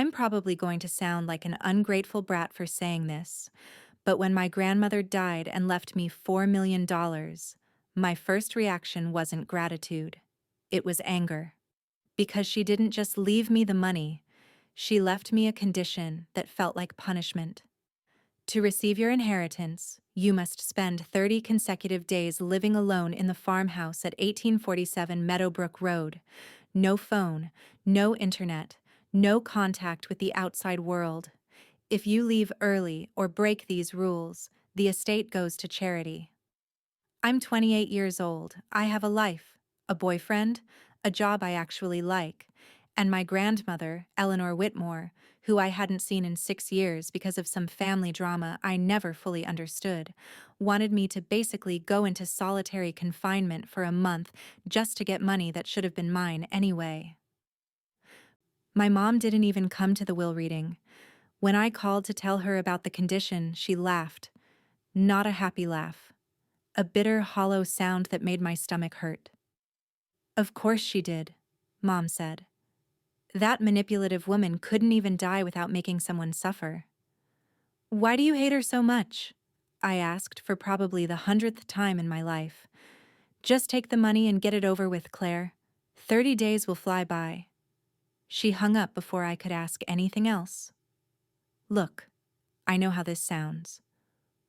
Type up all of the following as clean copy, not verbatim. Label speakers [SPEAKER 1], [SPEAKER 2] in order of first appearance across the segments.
[SPEAKER 1] I'm probably going to sound like an ungrateful brat for saying this, but when my grandmother died and left me $4 million, my first reaction wasn't gratitude. It was anger. Because she didn't just leave me the money, she left me a condition that felt like punishment. To receive your inheritance, you must spend 30 consecutive days living alone in the farmhouse at 1847 Meadowbrook Road. No phone, no internet, no contact with the outside world. If you leave early or break these rules, the estate goes to charity. I'm 28 years old. I have a life, a boyfriend, a job I actually like, and my grandmother, Eleanor Whitmore, who I hadn't seen in 6 years because of some family drama I never fully understood, wanted me to basically go into solitary confinement for a month just to get money that should have been mine anyway. My mom didn't even come to the will reading. When I called to tell her about the condition, she laughed. Not a happy laugh. A bitter, hollow sound that made my stomach hurt. Of course she did, Mom said. That manipulative woman couldn't even die without making someone suffer. Why do you hate her so much? I asked for probably the 100th time in my life. Just take the money and get it over with, Claire. 30 days will fly by. She hung up before I could ask anything else. Look, I know how this sounds.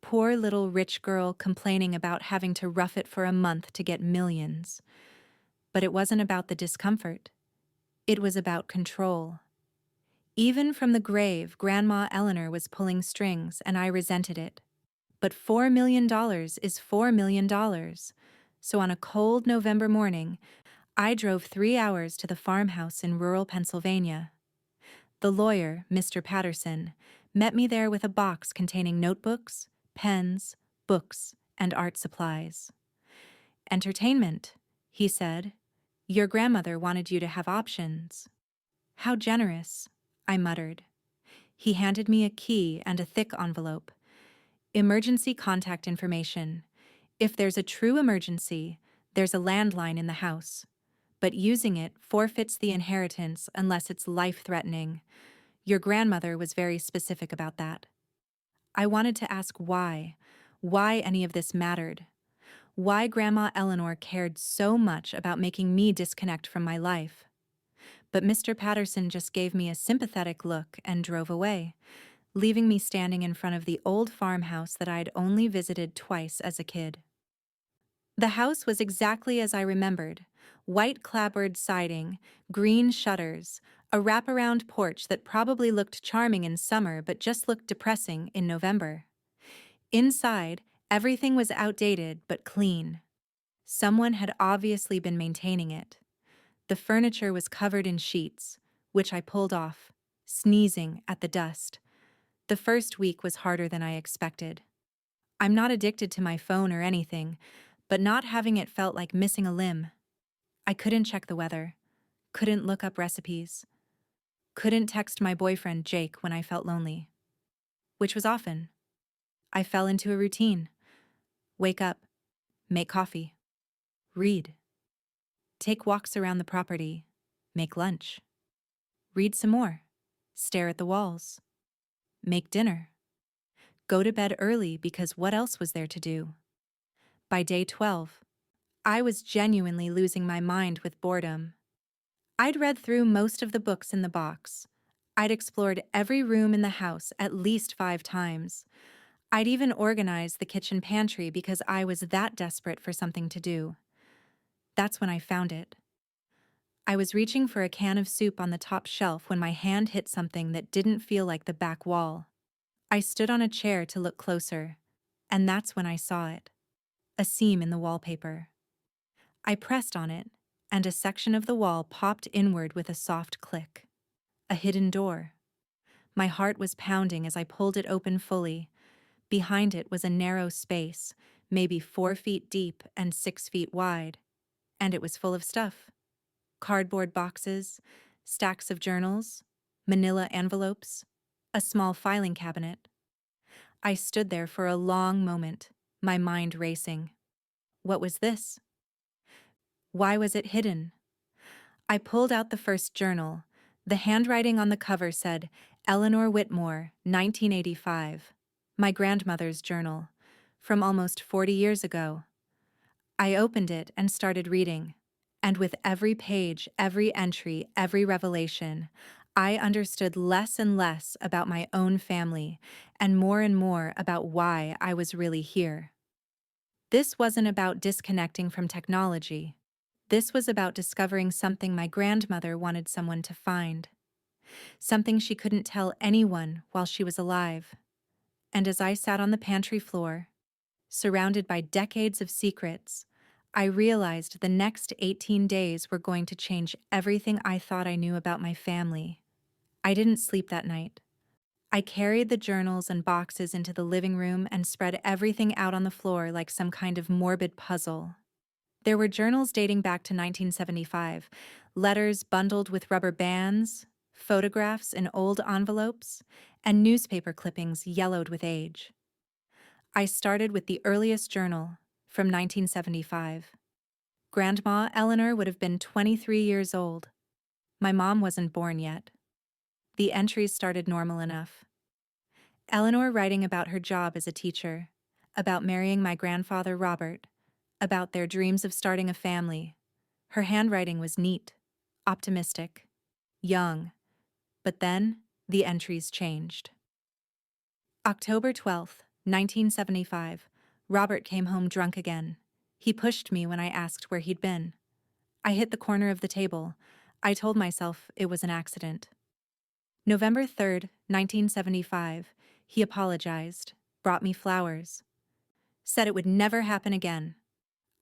[SPEAKER 1] Poor little rich girl complaining about having to rough it for a month to get millions. But it wasn't about the discomfort. It was about control. Even from the grave, Grandma Eleanor was pulling strings, and I resented it. But $4 million is $4 million. So on a cold November morning, I drove 3 hours to the farmhouse in rural Pennsylvania. The lawyer, Mr. Patterson, met me there with a box containing notebooks, pens, books, and art supplies. Entertainment, he said. Your grandmother wanted you to have options. How generous, I muttered. He handed me a key and a thick envelope. Emergency contact information. If there's a true emergency, there's a landline in the house. But using it forfeits the inheritance unless it's life-threatening. Your grandmother was very specific about that. I wanted to ask why any of this mattered. Why Grandma Eleanor cared so much about making me disconnect from my life. But Mr. Patterson just gave me a sympathetic look and drove away, leaving me standing in front of the old farmhouse that I'd only visited twice as a kid. The house was exactly as I remembered: white clapboard siding, green shutters, a wraparound porch that probably looked charming in summer but just looked depressing in November. Inside, everything was outdated but clean. Someone had obviously been maintaining it. The furniture was covered in sheets, which I pulled off, sneezing at the dust. The first week was harder than I expected. I'm not addicted to my phone or anything, but not having it felt like missing a limb. I couldn't check the weather, couldn't look up recipes, couldn't text my boyfriend Jake when I felt lonely, which was often. I fell into a routine. Wake up, make coffee, read, take walks around the property, make lunch, read some more, stare at the walls, make dinner, go to bed early because what else was there to do? By day 12, I was genuinely losing my mind with boredom. I'd read through most of the books in the box. I'd explored every room in the house at least 5 times. I'd even organized the kitchen pantry because I was that desperate for something to do. That's when I found it. I was reaching for a can of soup on the top shelf when my hand hit something that didn't feel like the back wall. I stood on a chair to look closer, and that's when I saw it. A seam in the wallpaper. I pressed on it, and a section of the wall popped inward with a soft click. A hidden door. My heart was pounding as I pulled it open fully. Behind it was a narrow space, maybe 4 feet deep and 6 feet wide. And it was full of stuff. Cardboard boxes, stacks of journals, manila envelopes, a small filing cabinet. I stood there for a long moment, my mind racing. What was this? Why was it hidden? I pulled out the first journal, The handwriting on the cover said, Eleanor Whitmore, 1985. My grandmother's journal. From almost 40 years ago. I opened it and started reading. And with every page, every entry, every revelation, I understood less and less about my own family and more about why I was really here. This wasn't about disconnecting from technology. This was about discovering something my grandmother wanted someone to find. Something she couldn't tell anyone while she was alive. And as I sat on the pantry floor, surrounded by decades of secrets, I realized the next 18 days were going to change everything I thought I knew about my family. I didn't sleep that night. I carried the journals and boxes into the living room and spread everything out on the floor like some kind of morbid puzzle. There were journals dating back to 1975, letters bundled with rubber bands, photographs in old envelopes, and newspaper clippings yellowed with age. I started with the earliest journal, from 1975. Grandma Eleanor would have been 23 years old. My mom wasn't born yet. The entries started normal enough. Eleanor writing about her job as a teacher, about marrying my grandfather Robert, about their dreams of starting a family. Her handwriting was neat, optimistic, young. But then, the entries changed. October 12th, 1975. Robert came home drunk again. He pushed me when I asked where he'd been. I hit the corner of the table. I told myself it was an accident. November 3rd, 1975. He apologized, brought me flowers. Said it would never happen again.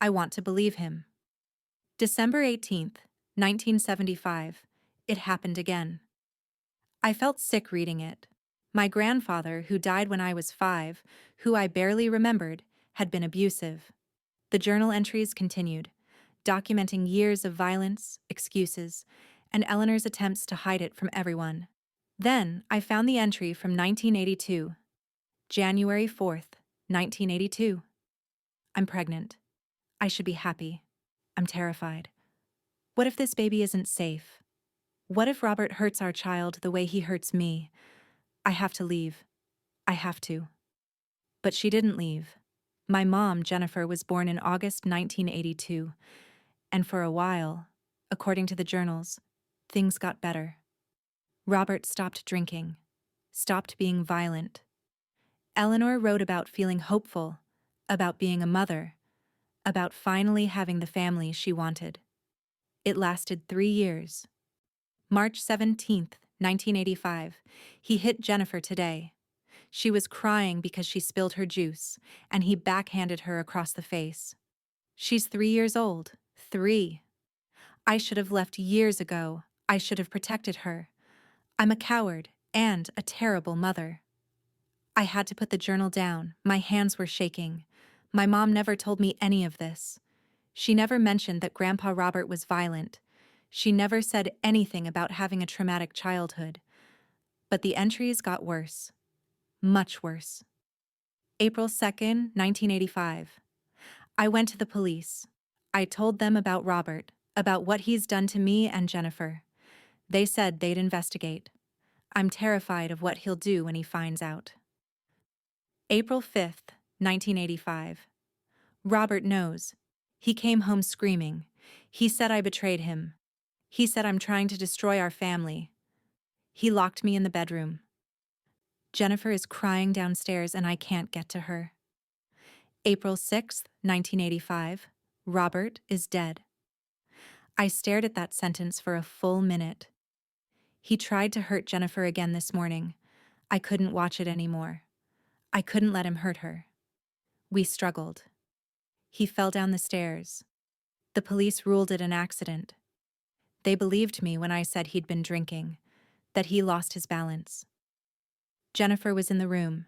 [SPEAKER 1] I want to believe him. December 18th, 1975. It happened again. I felt sick reading it. My grandfather, who died when I was 5, who I barely remembered, had been abusive. The journal entries continued, documenting years of violence, excuses, and Eleanor's attempts to hide it from everyone. Then I found the entry from 1982. January 4th, 1982. I'm pregnant. I should be happy. I'm terrified. What if this baby isn't safe? What if Robert hurts our child the way he hurts me? I have to leave. I have to. But she didn't leave. My mom, Jennifer, was born in August 1982, and for a while, according to the journals, things got better. Robert stopped drinking, stopped being violent. Eleanor wrote about feeling hopeful, about being a mother, about finally having the family she wanted. It lasted 3 years. March 17th, 1985, he hit Jennifer today. She was crying because she spilled her juice, and he backhanded her across the face. She's 3 years old. 3. I should have left years ago. I should have protected her. I'm a coward and a terrible mother. I had to put the journal down. My hands were shaking. My mom never told me any of this. She never mentioned that Grandpa Robert was violent. She never said anything about having a traumatic childhood. But the entries got worse. Much worse. April 2nd, 1985. I went to the police. I told them about Robert, about what he's done to me and Jennifer. They said they'd investigate. I'm terrified of what he'll do when he finds out. April 5th, 1985. Robert knows. He came home screaming. He said I betrayed him. He said I'm trying to destroy our family. He locked me in the bedroom. Jennifer is crying downstairs and I can't get to her. April 6th, 1985. Robert is dead. I stared at that sentence for a full minute. He tried to hurt Jennifer again this morning. I couldn't watch it anymore. I couldn't let him hurt her. We struggled. He fell down the stairs. The police ruled it an accident. They believed me when I said he'd been drinking, that he lost his balance. Jennifer was in the room.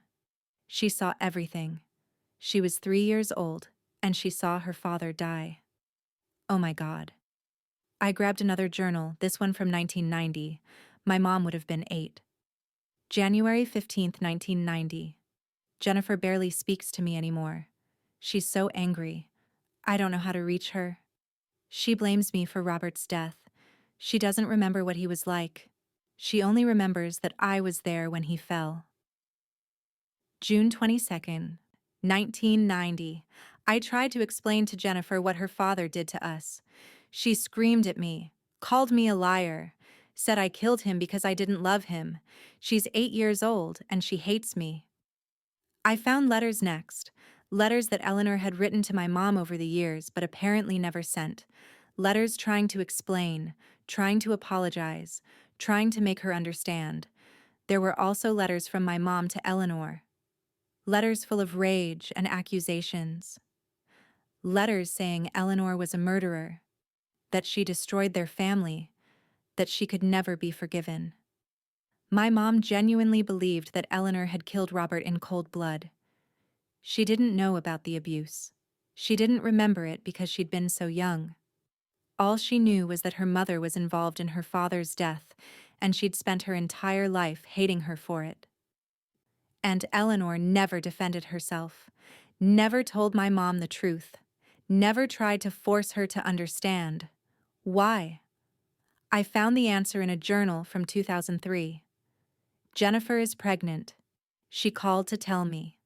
[SPEAKER 1] She saw everything. She was 3 years old, and she saw her father die. Oh my God. I grabbed another journal, this one from 1990. My mom would have been 8. January 15th, 1990. Jennifer barely speaks to me anymore. She's so angry. I don't know how to reach her. She blames me for Robert's death. She doesn't remember what he was like. She only remembers that I was there when he fell. June 22nd, 1990. I tried to explain to Jennifer what her father did to us. She screamed at me, called me a liar, said I killed him because I didn't love him. She's 8 years old and she hates me. I found letters next. Letters that Eleanor had written to my mom over the years but apparently never sent. Letters trying to explain, trying to apologize, trying to make her understand. There were also letters from my mom to Eleanor. Letters full of rage and accusations. Letters saying Eleanor was a murderer, that she destroyed their family, that she could never be forgiven. My mom genuinely believed that Eleanor had killed Robert in cold blood. She didn't know about the abuse. She didn't remember it because she'd been so young. All she knew was that her mother was involved in her father's death, and she'd spent her entire life hating her for it. And Eleanor never defended herself, never told my mom the truth, never tried to force her to understand. Why? I found the answer in a journal from 2003. Jennifer is pregnant. She called to tell me.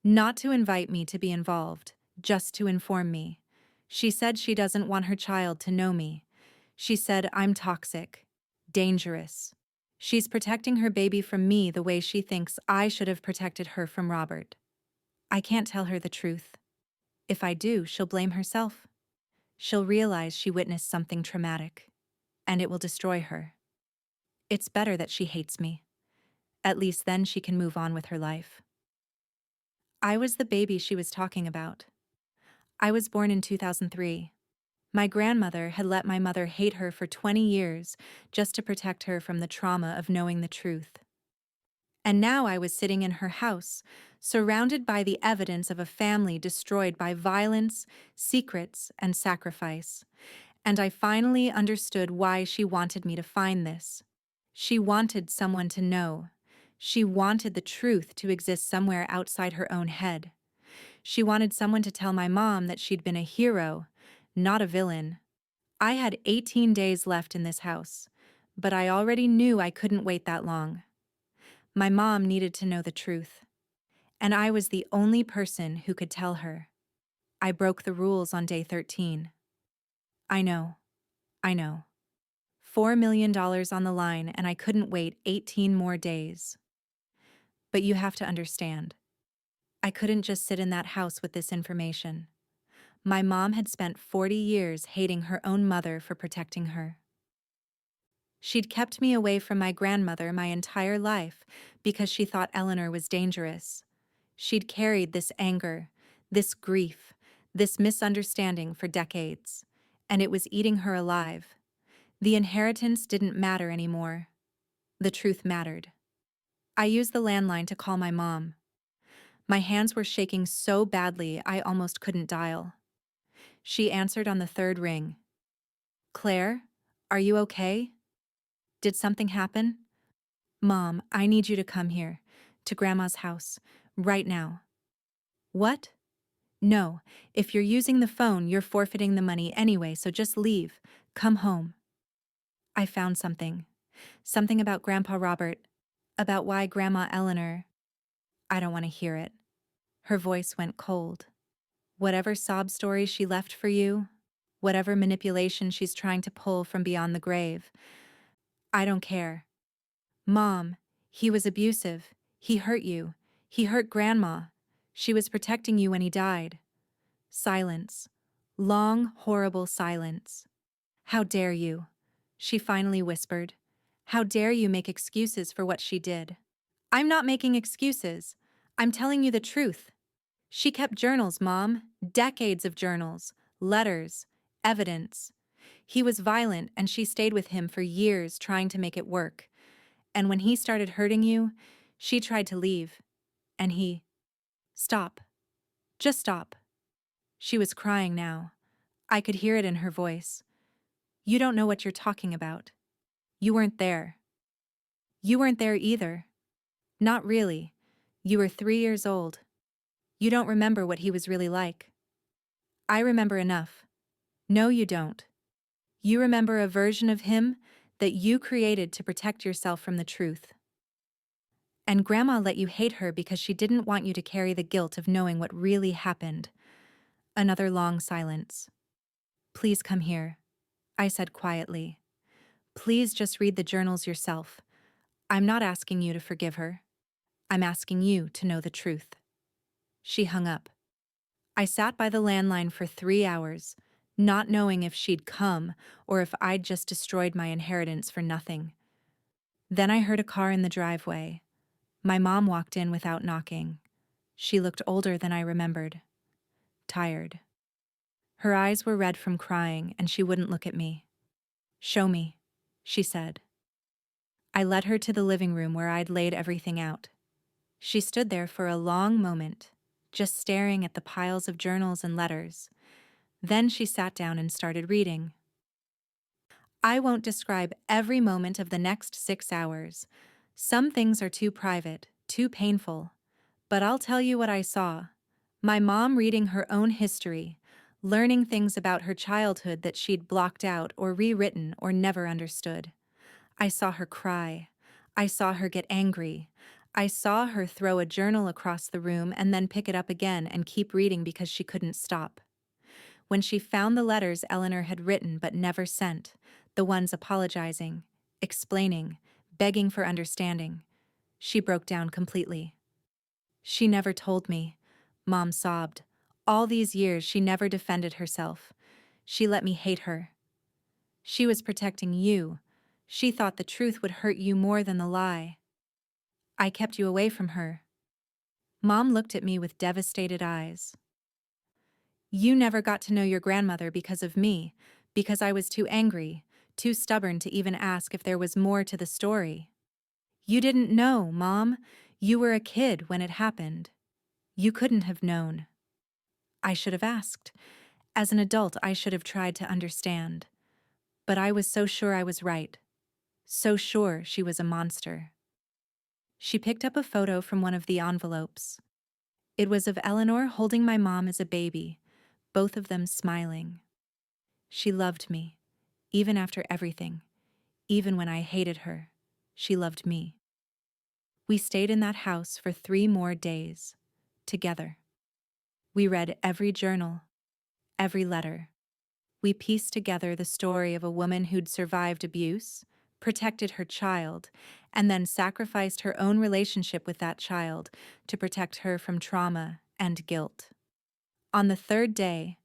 [SPEAKER 1] Not to invite me to be involved, just to inform me. She said she doesn't want her child to know me. She said I'm toxic, dangerous. She's protecting her baby from me the way she thinks I should have protected her from Robert. I can't tell her the truth. If I do, she'll blame herself. She'll realize she witnessed something traumatic, and it will destroy her. It's better that she hates me. At least then she can move on with her life. I was the baby she was talking about. I was born in 2003. My grandmother had let my mother hate her for 20 years just to protect her from the trauma of knowing the truth. And now I was sitting in her house, surrounded by the evidence of a family destroyed by violence, secrets, and sacrifice. And I finally understood why she wanted me to find this. She wanted someone to know. She wanted the truth to exist somewhere outside her own head. She wanted someone to tell my mom that she'd been a hero, not a villain. I had 18 days left in this house, but I already knew I couldn't wait that long. My mom needed to know the truth, and I was the only person who could tell her. I broke the rules on day 13. I know. $4 million on the line, and I couldn't wait 18 more days. But you have to understand. I couldn't just sit in that house with this information. My mom had spent 40 years hating her own mother for protecting her. She'd kept me away from my grandmother my entire life because she thought Eleanor was dangerous. She'd carried this anger, this grief, this misunderstanding for decades, and it was eating her alive. The inheritance didn't matter anymore. The truth mattered. I used the landline to call my mom. My hands were shaking so badly I almost couldn't dial. She answered on the third ring. "Claire, are you okay? Did something happen? Mom, I need you to come here, to Grandma's house, right now." "What?" "No, if you're using the phone, you're forfeiting the money anyway, so just leave. Come home." I found something. Something about Grandpa Robert, about why Grandma Eleanor. I don't want to hear it. Her voice went cold. Whatever sob story she left for you, whatever manipulation she's trying to pull from beyond the grave, I don't care. Mom, he was abusive. He hurt you. He hurt Grandma. She was protecting you when he died. Silence. Long, horrible silence. "How dare you?" she finally whispered. "How dare you make excuses for what she did?" "I'm not making excuses. I'm telling you the truth. She kept journals, Mom. Decades of journals, letters, evidence. He was violent and she stayed with him for years trying to make it work. And when he started hurting you, she tried to leave. And he... Stop. Just stop." She was crying now. I could hear it in her voice. "You don't know what you're talking about. You weren't there. You weren't there either. Not really. You were 3 years old. You don't remember what he was really like." "I remember enough." "No, you don't. You remember a version of him that you created to protect yourself from the truth. And Grandma let you hate her because she didn't want you to carry the guilt of knowing what really happened. Another long silence. Please come here, I said quietly. Please just read the journals yourself. I'm not asking you to forgive her. I'm asking you to know the truth. She hung up. I sat by the landline for 3 hours, not knowing if she'd come or if I'd just destroyed my inheritance for nothing. Then I heard a car in the driveway. My mom walked in without knocking. She looked older than I remembered. Tired. Her eyes were red from crying, and she wouldn't look at me. Show me, she said. I led her to the living room where I'd laid everything out. She stood there for a long moment, just staring at the piles of journals and letters. Then she sat down and started reading. I won't describe every moment of the next 6 hours. Some things are too private, too painful. But I'll tell you what I saw. My mom reading her own history, learning things about her childhood that she'd blocked out or rewritten or never understood. I saw her cry. I saw her get angry. I saw her throw a journal across the room and then pick it up again and keep reading because she couldn't stop. When she found the letters Eleanor had written but never sent, the ones apologizing, explaining, begging for understanding, she broke down completely. She never told me, Mom sobbed. All these years she never defended herself. She let me hate her. She was protecting you. She thought the truth would hurt you more than the lie. I kept you away from her. Mom looked at me with devastated eyes. You never got to know your grandmother because of me, because I was too angry, too stubborn to even ask if there was more to the story. You didn't know, Mom. You were a kid when it happened. You couldn't have known. I should have asked. As an adult, I should have tried to understand. But I was so sure I was right. So sure she was a monster. She picked up a photo from one of the envelopes. It was of Eleanor holding my mom as a baby, both of them smiling. She loved me, even after everything, even when I hated her. She loved me. We stayed in that house for 3 more days, together. We read every journal, every letter. We pieced together the story of a woman who'd survived abuse, protected her child, and then sacrificed her own relationship with that child to protect her from trauma and guilt. On the 3rd day,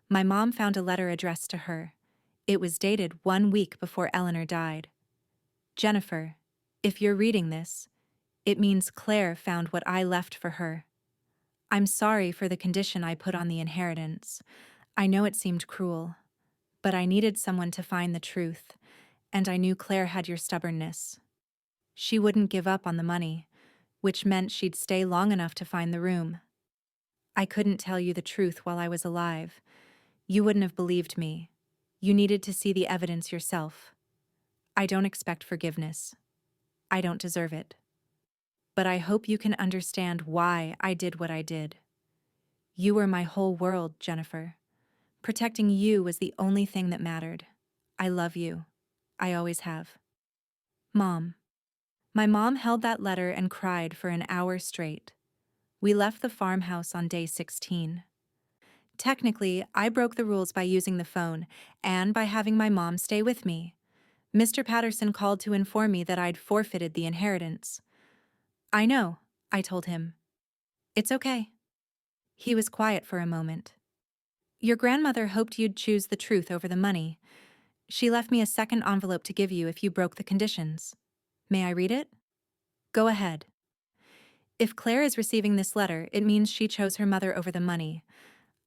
[SPEAKER 1] my mom found a letter addressed to her. It was dated 1 week before Eleanor died. Jennifer, if you're reading this, it means Claire found what I left for her. I'm sorry for the condition I put on the inheritance. I know it seemed cruel, but I needed someone to find the truth, and I knew Claire had your stubbornness. She wouldn't give up on the money, which meant she'd stay long enough to find the room. I couldn't tell you the truth while I was alive. You wouldn't have believed me. You needed to see the evidence yourself. I don't expect forgiveness. I don't deserve it. But I hope you can understand why I did what I did. You were my whole world, Jennifer. Protecting you was the only thing that mattered. I love you. I always have. Mom. My mom held that letter and cried for an hour straight. We left the farmhouse on day 16. Technically, I broke the rules by using the phone and by having my mom stay with me. Mr. Patterson called to inform me that I'd forfeited the inheritance. I know, I told him. It's okay. He was quiet for a moment. Your grandmother hoped you'd choose the truth over the money. She left me a second envelope to give you if you broke the conditions. May I read it? Go ahead. If Claire is receiving this letter, it means she chose her mother over the money.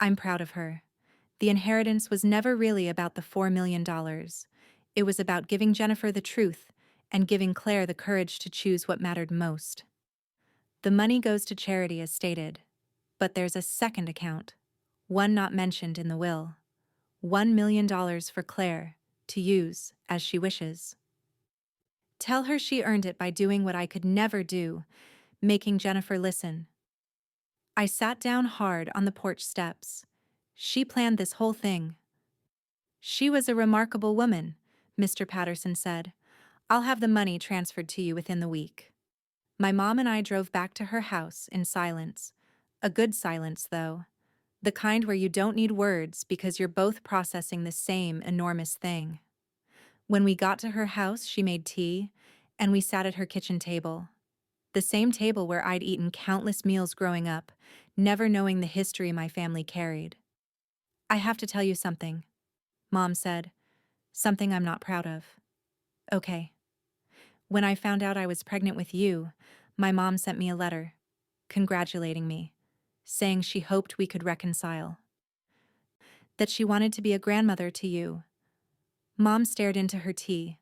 [SPEAKER 1] I'm proud of her. The inheritance was never really about the $4 million. It was about giving Jennifer the truth and giving Claire the courage to choose what mattered most. The money goes to charity as stated, but there's a second account, one not mentioned in the will. $1 million for Claire, to use as she wishes. Tell her she earned it by doing what I could never do, making Jennifer listen. I sat down hard on the porch steps. She planned this whole thing. She was a remarkable woman, Mr. Patterson said. I'll have the money transferred to you within the week. My mom and I drove back to her house in silence. A good silence, though. The kind where you don't need words because you're both processing the same enormous thing. When we got to her house, she made tea, and we sat at her kitchen table. The same table where I'd eaten countless meals growing up, never knowing the history my family carried. I have to tell you something, Mom said. Something I'm not proud of. Okay. When I found out I was pregnant with you, my mom sent me a letter, congratulating me, saying she hoped we could reconcile. That she wanted to be a grandmother to you. Mom stared into her tea.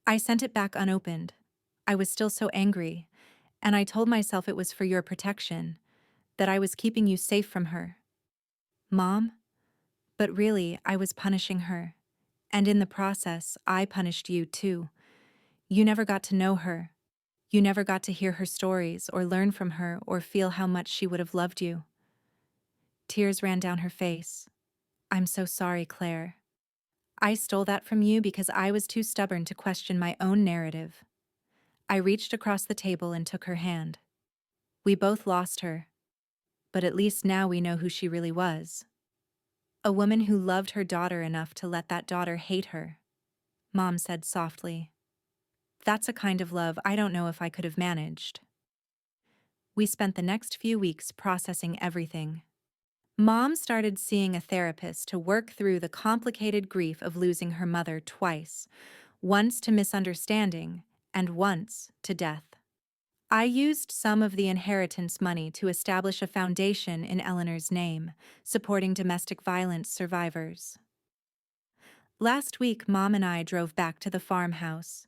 [SPEAKER 1] I sent it back unopened. I was still so angry, and I told myself it was for your protection, that I was keeping you safe from her. Mom? But really, I was punishing her. And in the process, I punished you too. You never got to know her. You never got to hear her stories or learn from her or feel how much she would have loved you. Tears ran down her face. I'm so sorry, Claire. I stole that from you because I was too stubborn to question my own narrative. I reached across the table and took her hand. We both lost her, but at least now we know who she really was. A woman who loved her daughter enough to let that daughter hate her. Mom said softly. That's a kind of love I don't know if I could have managed. We spent the next few weeks processing everything. Mom started seeing a therapist to work through the complicated grief of losing her mother twice, once to misunderstanding and once to death. I used some of the inheritance money to establish a foundation in Eleanor's name, supporting domestic violence survivors. Last week, Mom and I drove back to the farmhouse.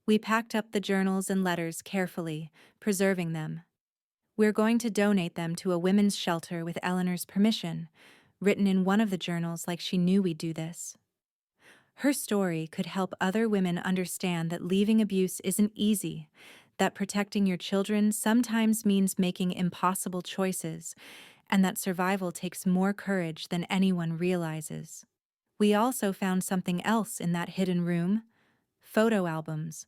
[SPEAKER 1] We packed up the journals and letters carefully, preserving them. We're going to donate them to a women's shelter with Eleanor's permission, written in one of the journals like she knew we'd do this. Her story could help other women understand that leaving abuse isn't easy, that protecting your children sometimes means making impossible choices, and that survival takes more courage than anyone realizes. We also found something else in that hidden room: photo albums,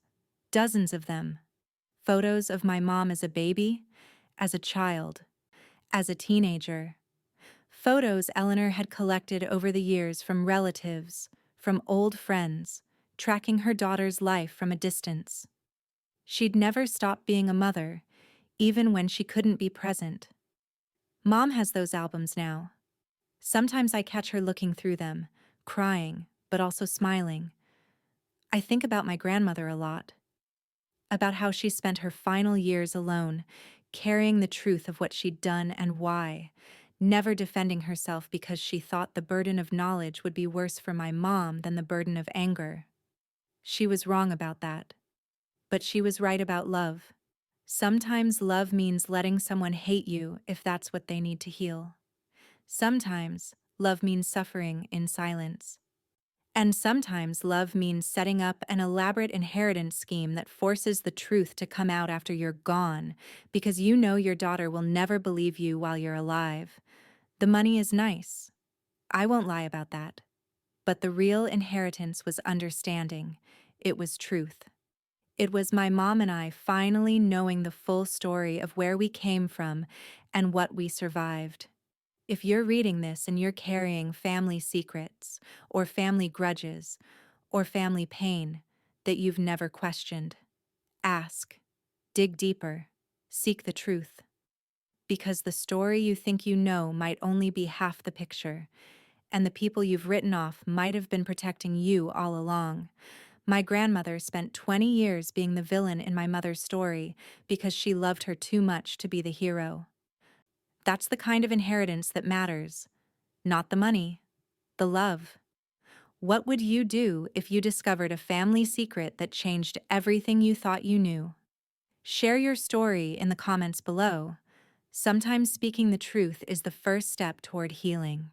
[SPEAKER 1] dozens of them. Photos of my mom as a baby, as a child, as a teenager. Photos Eleanor had collected over the years from relatives, from old friends, tracking her daughter's life from a distance. She'd never stopped being a mother, even when she couldn't be present. Mom has those albums now. Sometimes I catch her looking through them, crying, but also smiling. I think about my grandmother a lot. About how she spent her final years alone, carrying the truth of what she'd done and why, never defending herself because she thought the burden of knowledge would be worse for my mom than the burden of anger. She was wrong about that. But she was right about love. Sometimes love means letting someone hate you if that's what they need to heal. Sometimes love means suffering in silence. And sometimes love means setting up an elaborate inheritance scheme that forces the truth to come out after you're gone, because you know your daughter will never believe you while you're alive. The money is nice. I won't lie about that. But the real inheritance was understanding. It was truth. It was my mom and I finally knowing the full story of where we came from and what we survived. If you're reading this and you're carrying family secrets, or family grudges, or family pain that you've never questioned, ask, dig deeper, seek the truth. Because the story you think you know might only be half the picture, and the people you've written off might have been protecting you all along. My grandmother spent 20 years being the villain in my mother's story because she loved her too much to be the hero. That's the kind of inheritance that matters. Not the money, the love. What would you do if you discovered a family secret that changed everything you thought you knew? Share your story in the comments below. Sometimes speaking the truth is the first step toward healing.